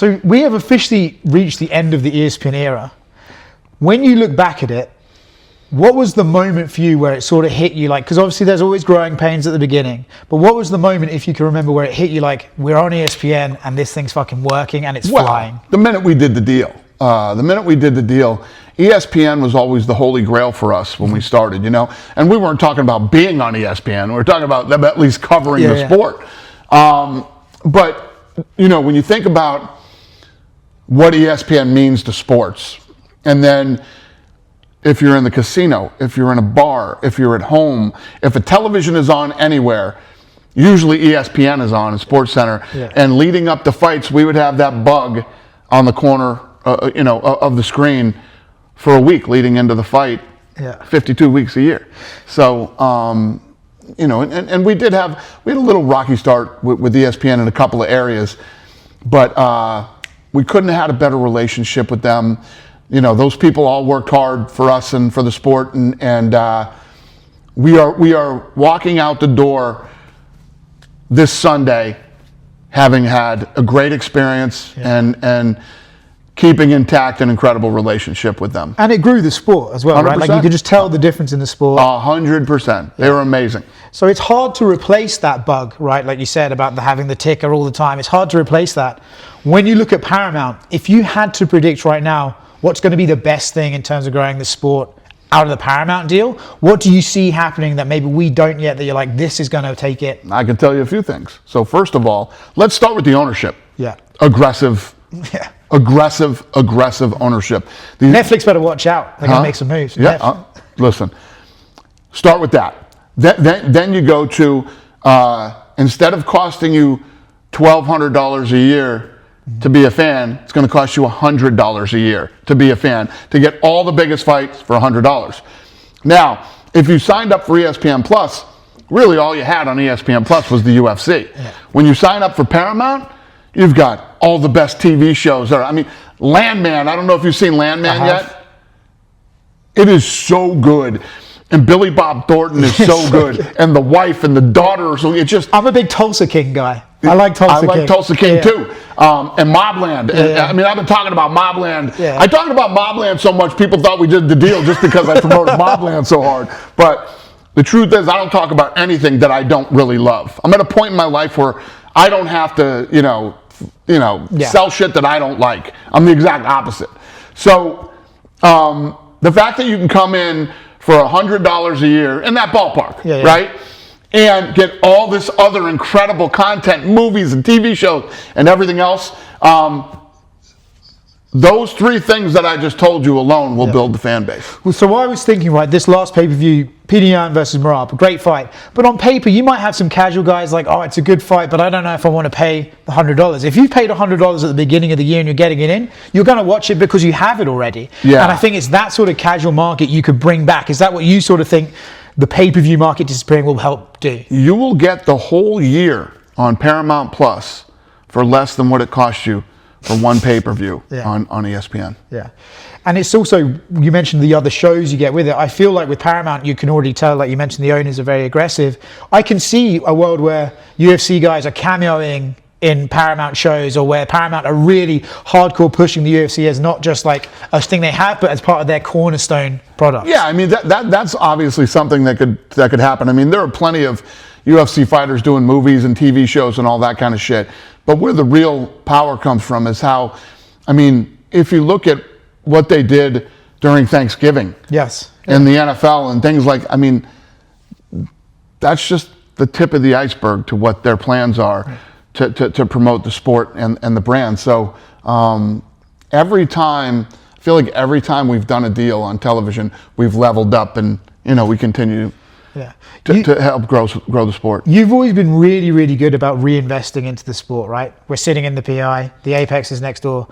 So we have officially reached the end of the ESPN era. When you look back at it, what was the moment for you where it sort of hit you? Like, because obviously there's always growing pains at the beginning, but what was the moment, if you can remember, where it hit you like, we're on ESPN and this thing's fucking working and it's flying? The minute we did the deal. ESPN was always the holy grail for us when we started, you know? And we weren't talking about being on ESPN. We were talking about them at least covering the sport. But, you know, when you think about what ESPN means to sports, and then if you're in the casino, if you're in a bar, if you're at home, if a television is on anywhere, usually ESPN is on in Sports Center. Yeah. And leading up to fights, we would have that bug on the corner, of the screen for a week leading into the fight. Yeah. 52 weeks a year. So, and we had a little rocky start with ESPN in a couple of areas, but we couldn't have had a better relationship with them. You know, those people all worked hard for us and for the sport, and we are walking out the door this Sunday having had a great experience and keeping intact an incredible relationship with them. And it grew the sport as well, 100%. Right? Like you could just tell the difference in the sport. 100%. They were amazing. So it's hard to replace that bug, right? Like you said about having the ticker all the time. It's hard to replace that. When you look at Paramount, if you had to predict right now what's going to be the best thing in terms of growing the sport out of the Paramount deal, what do you see happening that maybe we don't yet, that you're like, this is going to take it? I can tell you a few things. So first of all, let's start with the ownership. Yeah. Aggressive ownership. Netflix better watch out. They're going to make some moves. Yeah. Listen, start with that. Then you go to, instead of costing you $1,200 a year to be a fan, it's going to cost you $100 a year to be a fan, to get all the biggest fights for $100. Now, if you signed up for ESPN Plus, really all you had on ESPN Plus was the UFC. Yeah. When you sign up for Paramount, you've got all the best TV shows there. I mean, Landman, I don't know if you've seen Landman yet. It is so good. And Billy Bob Thornton is so good. And the wife and the daughter. So it just. I'm a big Tulsa King guy. I like Tulsa King too. And Mobland. I mean, I've been talking about Mobland. Yeah. I talked about Mobland so much, people thought we did the deal just because I promoted Mobland so hard. But the truth is, I don't talk about anything that I don't really love. I'm at a point in my life where I don't have to, sell shit that I don't like. I'm the exact opposite. So the fact that you can come in for $100 a year in that ballpark, right? And get all this other incredible content, movies and TV shows and everything else. Those three things that I just told you alone will build the fan base. Well, so I was thinking, right, this last pay-per-view, PDN versus Marab, a great fight. But on paper, you might have some casual guys like, oh, it's a good fight, but I don't know if I want to pay the $100. If you've paid $100 at the beginning of the year and you're getting it in, you're going to watch it because you have it already. Yeah. And I think it's that sort of casual market you could bring back. Is that what you sort of think the pay-per-view market disappearing will help do? You will get the whole year on Paramount Plus for less than what it costs you for one pay-per-view on ESPN. Yeah. And it's also, you mentioned the other shows you get with it. I feel like with Paramount, you can already tell, like you mentioned, the owners are very aggressive. I can see a world where UFC guys are cameoing in Paramount shows, or where Paramount are really hardcore pushing the UFC as not just like a thing they have, but as part of their cornerstone product. Yeah, I mean, that's obviously something that could happen. I mean, there are plenty of UFC fighters doing movies and TV shows and all that kind of shit. But where the real power comes from is how, I mean, if you look at what they did during Thanksgiving. Yes. In the NFL and things like, I mean, that's just the tip of the iceberg to what their plans are to promote the sport and the brand. So every time, I feel like every time we've done a deal on television, we've leveled up and, we continue to help grow the sport. You've always been really, really good about reinvesting into the sport, right? We're sitting in the PI, the Apex is next door.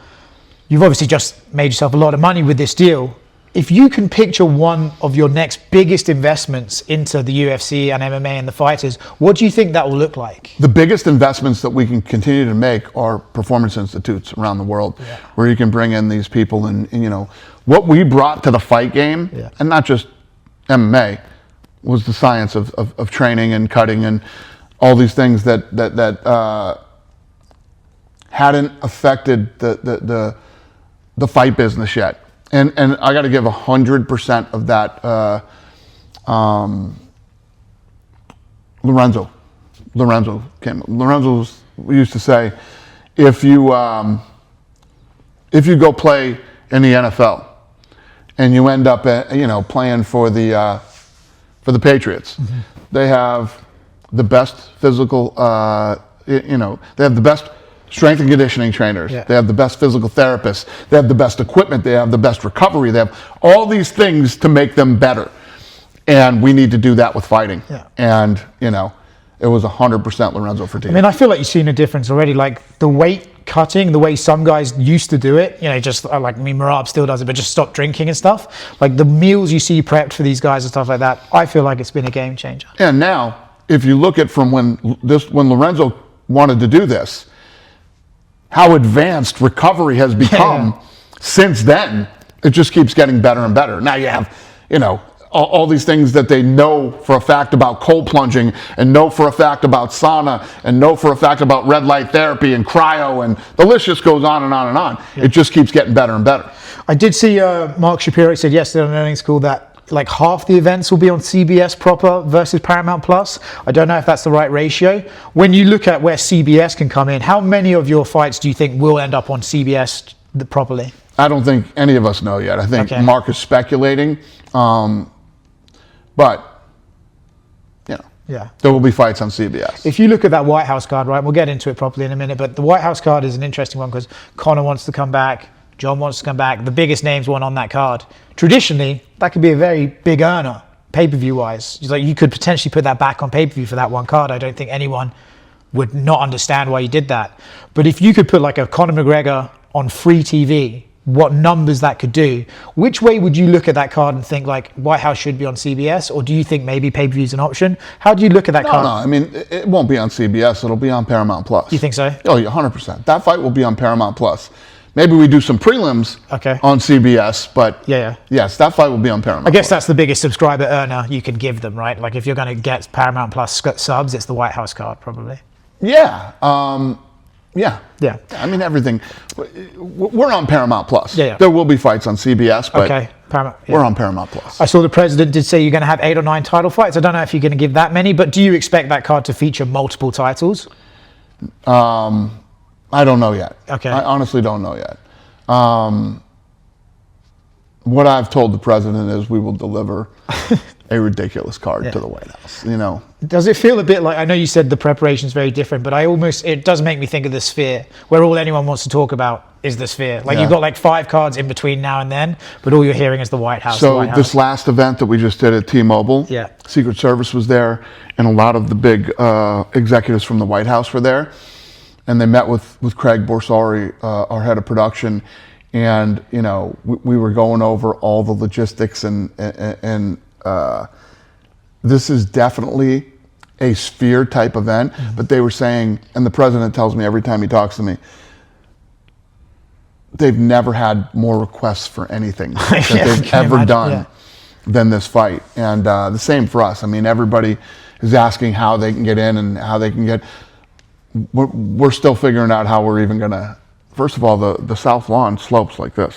You've obviously just made yourself a lot of money with this deal. If you can picture one of your next biggest investments into the UFC and MMA and the fighters, what do you think that will look like? The biggest investments that we can continue to make are performance institutes around the world, where you can bring in these people and what we brought to the fight game, and not just MMA, was the science of training and cutting and all these things that hadn't affected the fight business yet. And I got to give 100% of that Lorenzo. Lorenzo used to say, if you go play in the NFL and you end up playing for the Patriots, mm-hmm. They have the best physical, they have the best strength and conditioning trainers. Yeah. They have the best physical therapists. They have the best equipment. They have the best recovery. They have all these things to make them better. And we need to do that with fighting. Yeah. And, it was 100% Lorenzo Fertitta. I mean, I feel like you've seen a difference already. Like the weight cutting, the way some guys used to do it, Merab still does it, but just stop drinking and stuff. Like the meals you see prepped for these guys and stuff like that, I feel like it's been a game changer. And now, if you look at from when Lorenzo wanted to do this, how advanced recovery has become since then, it just keeps getting better and better. Now you have, all these things that they know for a fact about cold plunging and know for a fact about sauna and know for a fact about red light therapy and cryo, and the list just goes on and on and on. Yeah. It just keeps getting better and better. I did see Mark Shapiro said yesterday on an earnings call that like half the events will be on CBS proper versus Paramount Plus. I don't know if that's the right ratio. When you look at where CBS can come in, how many of your fights do you think will end up on CBS properly? I don't think any of us know yet. I think Mark is speculating. But, there will be fights on CBS. If you look at that White House card, right, we'll get into it properly in a minute, but the White House card is an interesting one because Conor wants to come back, John wants to come back, the biggest names want on that card. Traditionally, that could be a very big earner, pay-per-view wise. Like you could potentially put that back on pay-per-view for that one card. I don't think anyone would not understand why you did that. But if you could put like a Conor McGregor on free TV, what numbers that could do, which way would you look at that card and think like White House should be on CBS, or do you think maybe pay-per-view is an option? How do you look at that card? No, I mean, it won't be on CBS. It'll be on Paramount Plus. You think so? Oh, yeah, 100%. That fight will be on Paramount Plus. Maybe we do some prelims on CBS, but yes, that fight will be on Paramount. I guess that's the biggest subscriber earner you can give them, right? Like if you're going to get Paramount Plus subs, it's the White House card probably. Yeah. Yeah. I mean, everything. We're on Paramount Plus. Yeah. There will be fights on CBS, but we're on Paramount Plus. I saw the president did say you're going to have 8 or 9 title fights. I don't know if you're going to give that many, but do you expect that card to feature multiple titles? I don't know yet. Okay. I honestly don't know yet. What I've told the president is we will deliver a ridiculous card to the White House. Does it feel a bit like, I know you said the preparation is very different, but it does make me think of the Sphere, where all anyone wants to talk about is the Sphere. Like you've got like 5 cards in between now and then, but all you're hearing is the White House. So this last event that we just did at T-Mobile, Secret Service was there, and a lot of the big executives from the White House were there, and they met with Craig Borsari, our head of production, and we were going over all the logistics and this is definitely a Sphere type event, but they were saying, and the president tells me every time he talks to me, they've never had more requests for anything that they've ever done than this fight. And the same for us. I mean, everybody is asking how they can get in and how they can get. We're still figuring out how we're even going to. First of all, the South Lawn slopes like this.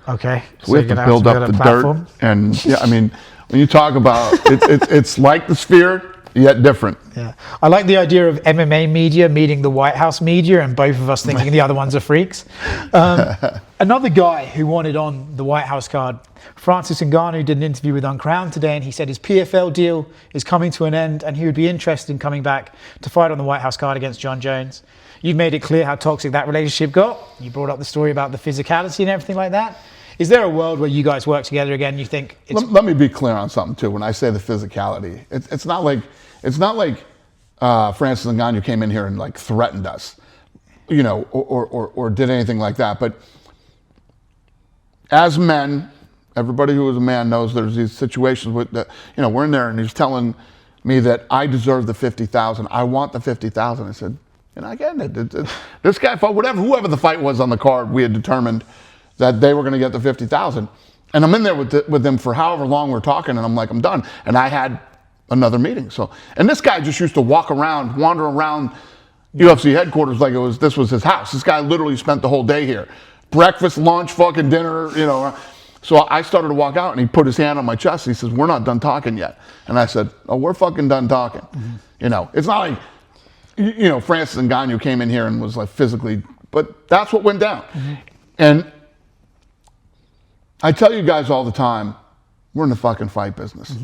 Okay. So we have to build up the dirt. And I mean, when you talk about it's like the Sphere, yet different. Yeah. I like the idea of MMA media meeting the White House media and both of us thinking the other ones are freaks. Another guy who wanted on the White House card, Francis Ngannou, did an interview with Uncrowned today, and he said his PFL deal is coming to an end and he would be interested in coming back to fight on the White House card against John Jones. You've made it clear how toxic that relationship got. You brought up the story about the physicality and everything like that. Is there a world where you guys work together again and you think it's... Let me be clear on something too. When I say the physicality, it's not like Francis Ngannou came in here and like threatened us, or did anything like that. But as men, everybody who is a man knows there's these situations with that. We're in there and he's telling me that I deserve the $50,000. I want the $50,000. I said, again, this guy fought whoever the fight was on the card. We had determined that they were going to get the $50,000, and I'm in there with them for however long we're talking, and I'm like, I'm done. And I had another meeting. And this guy just used to wander around, UFC headquarters like this was his house. This guy literally spent the whole day here. Breakfast, lunch, fucking dinner, you know. So I started to walk out, and he put his hand on my chest. He says, "We're not done talking yet." And I said, "Oh, we're fucking done talking." You know, it's not like, you know, Francis Ngannou came in here and was like physically, but that's what went down. And I tell you guys all the time, we're in the fucking fight business.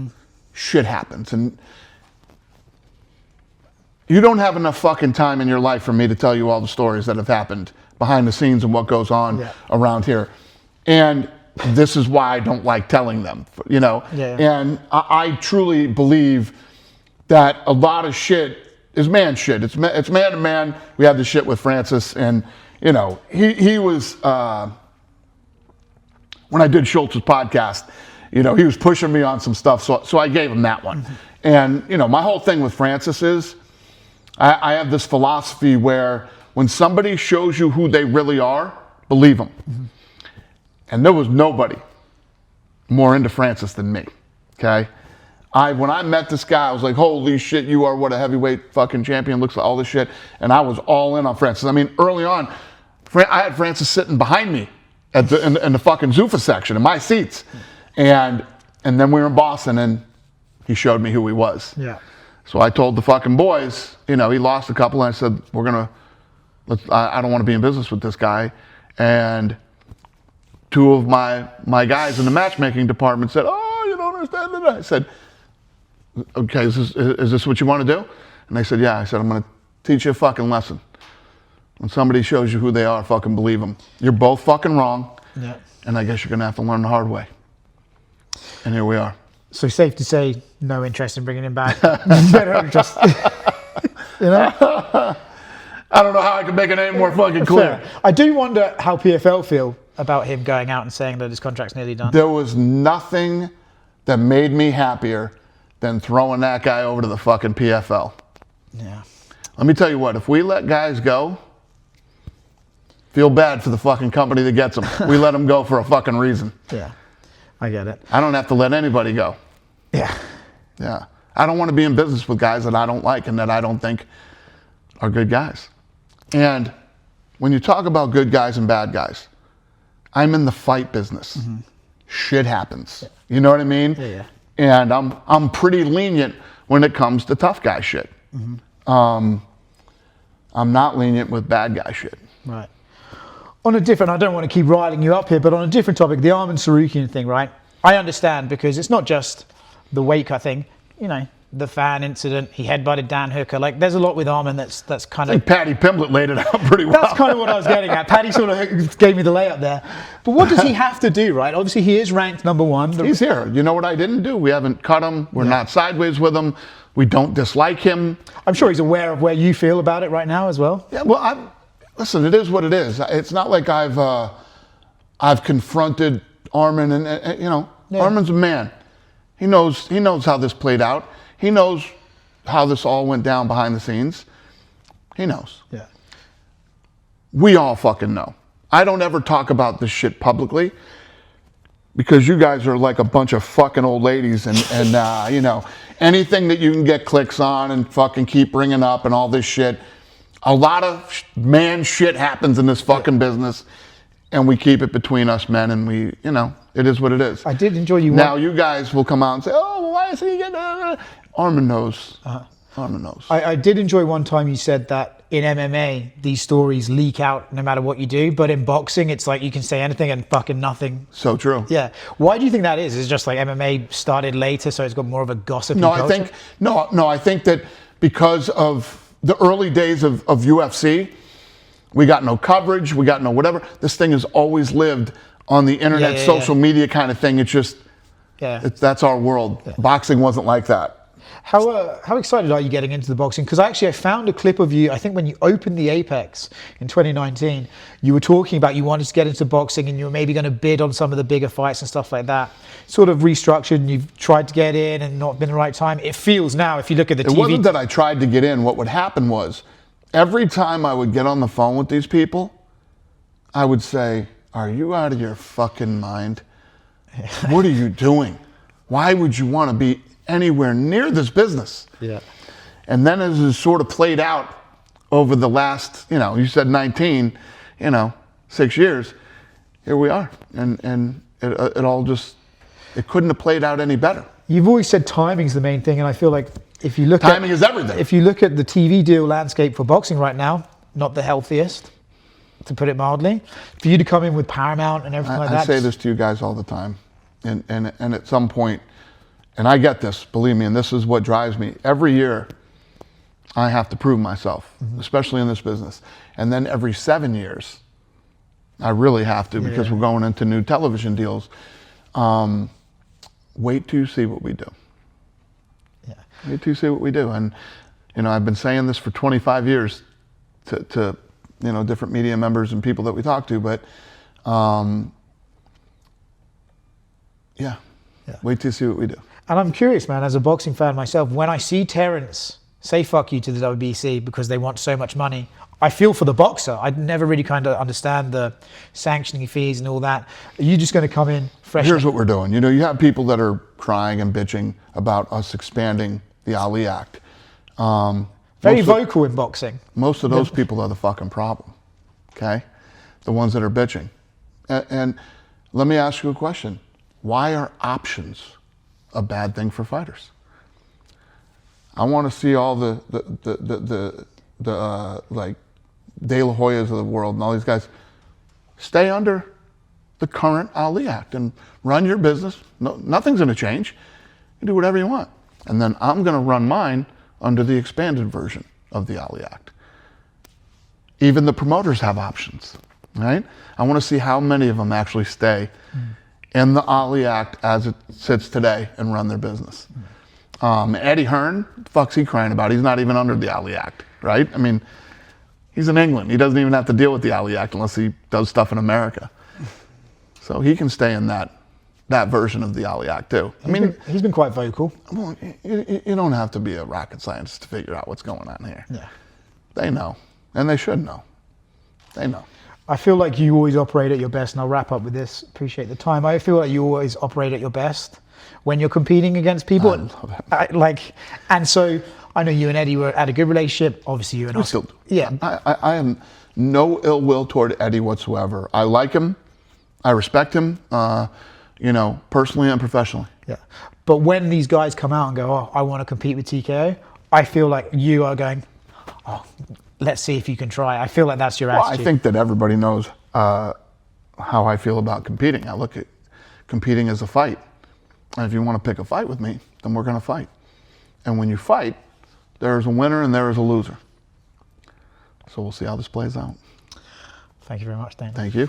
Shit happens. And you don't have enough fucking time in your life for me to tell you all the stories that have happened behind the scenes and what goes on around here. And this is why I don't like telling them, you know. And I truly believe that a lot of shit is man shit. It's man to man. We had the shit with Francis, and you know, he was when I did Schultz's podcast, you know, he was pushing me on some stuff, so I gave him that one. And you know, my whole thing with Francis is I have this philosophy where when somebody shows you who they really are, believe them. And there was nobody more into Francis than me, okay? When I met this guy, I was like, holy shit, you are what a heavyweight fucking champion looks like, all this shit. And I was all in on Francis. I mean, early on, I had Francis sitting behind me in the fucking Zuffa section, in my seats. And then we were in Boston, and he showed me who he was. So I told the fucking boys, you know, he lost a couple, and I said, I don't want to be in business with this guy. And two of my guys in the matchmaking department said, oh, you don't understand. I said, okay, is this what you want to do? And they said, yeah. I said, I'm going to teach you a fucking lesson. When somebody shows you who they are, fucking believe them. You're both fucking wrong. And I guess you're going to have to learn the hard way. And here we are. So safe to say, no interest in bringing him back. Just, you know? I don't know how I can make it any more fucking clear. Fair. I do wonder how PFL feel about him going out and saying that his contract's nearly done. There was nothing that made me happier than throwing that guy over to the fucking PFL. Let me tell you what, if we let guys go, feel bad for the fucking company that gets them. We let them go for a fucking reason. I get it. I don't have to let anybody go. I don't want to be in business with guys that I don't like and that I don't think are good guys. And when you talk about good guys and bad guys, I'm in the fight business. Shit happens. You know what I mean? And I'm pretty lenient when it comes to tough guy shit. I'm not lenient with bad guy shit. Right. On a different, I don't want to keep riling you up here, but on a different topic, the Arman Tsarukyan thing, right? I understand because it's not just the weight cut thing. You know, the fan incident, he headbutted Dan Hooker. Like, there's a lot with Arman that's kind of... I think Paddy Pimblett laid it out pretty well. That's kind of what I was getting at. Paddy sort of gave me the layup there. But what does he have to do, right? Obviously, he is ranked number one. He's here. You know what I didn't do? We haven't cut him. We're not sideways with him. We don't dislike him. I'm sure he's aware of where you feel about it right now as well. Yeah, well, listen, it is what it is. It's not like I've confronted Arman, and you know, Arman's a man. He knows how this played out. He knows how this all went down behind the scenes. He knows. We all fucking know. I don't ever talk about this shit publicly because you guys are like a bunch of fucking old ladies, and you know, anything that you can get clicks on and fucking keep bringing up and all this shit. A lot of man shit happens in this fucking business, and we keep it between us men, and we, you know, it is what it is. I did enjoy you. Now you guys will come out and say, oh, well, why is he getting... Arman knows. Arman knows. I did enjoy one time you said that in MMA, these stories leak out no matter what you do, but in boxing, it's like you can say anything and fucking nothing. So true. Yeah. Why do you think that is? Is it just like MMA started later, so it's got more of a gossipy culture? I think that because of the early days of UFC, we got no coverage, we got no whatever. This thing has always lived on the internet, social media kind of thing. It's just, that's our world. Boxing wasn't like that. How excited are you getting into the boxing? Because I found a clip of you, I think when you opened the Apex in 2019, you were talking about you wanted to get into boxing and you were maybe going to bid on some of the bigger fights and stuff like that. Sort of restructured and you've tried to get in and not been the right time. It feels now, if you look at the TV... It wasn't that I tried to get in. What would happen was, every time I would get on the phone with these people, I would say, are you out of your fucking mind? What are you doing? Why would you want to be anywhere near this business? And then as it sort of played out over the last, you said 19, 6 years, here we are. And it all just, it couldn't have played out any better. You've always said timing's the main thing, and I feel like if you look timing is everything. If you look at the TV deal landscape for boxing right now, not the healthiest, to put it mildly. For you to come in with Paramount and everything like that. I say this to you guys all the time, and at some point, and I get this, believe me, and this is what drives me. Every year, I have to prove myself, especially in this business. And then every 7 years, I really have to, because we're going into new television deals. Wait till you see what we do. Yeah. Wait till you see what we do. And, I've been saying this for 25 years to different media members and people that we talk to, but wait till you see what we do. And I'm curious, man, as a boxing fan myself, when I see Terrence say fuck you to the WBC because they want so much money, I feel for the boxer. I never really kind of understand the sanctioning fees and all that. Are you just going to come in fresh? Here's what we're doing. You have people that are crying and bitching about us expanding the Ali Act. Very vocal in boxing. Most of those people are the fucking problem, okay? The ones that are bitching. And let me ask you a question. Why are options a bad thing for fighters? I want to see all the like De La Hoyas of the world and all these guys stay under the current Ali Act and run your business. No, nothing's going to change. You do whatever you want. And then I'm going to run mine under the expanded version of the Ali Act. Even the promoters have options, right? I want to see how many of them actually stay in the Ali Act as it sits today and run their business. Eddie Hearn, what the fuck's he crying about? He's not even under the Ali Act, right? I mean, he's in England. He doesn't even have to deal with the Ali Act unless he does stuff in America. So he can stay in that version of the Ali Act too. He's been quite vocal. Well, you don't have to be a rocket scientist to figure out what's going on here. Yeah. They know, and they should know. They know. I feel like you always operate at your best, and I'll wrap up with this. Appreciate the time. I feel like you always operate at your best when you're competing against people. I love it. And so I know you and Eddie had a good relationship. Obviously, you and Oscar. Still do. Yeah. I am no ill will toward Eddie whatsoever. I like him. I respect him. Personally and professionally. Yeah. But when these guys come out and go, "Oh, I want to compete with TKO," I feel like you are going, "Oh, let's see if you can try." I feel like that's your attitude. I think that everybody knows how I feel about competing. I look at competing as a fight. And if you want to pick a fight with me, then we're going to fight. And when you fight, there is a winner and there is a loser. So we'll see how this plays out. Thank you very much, Dan. Thank you.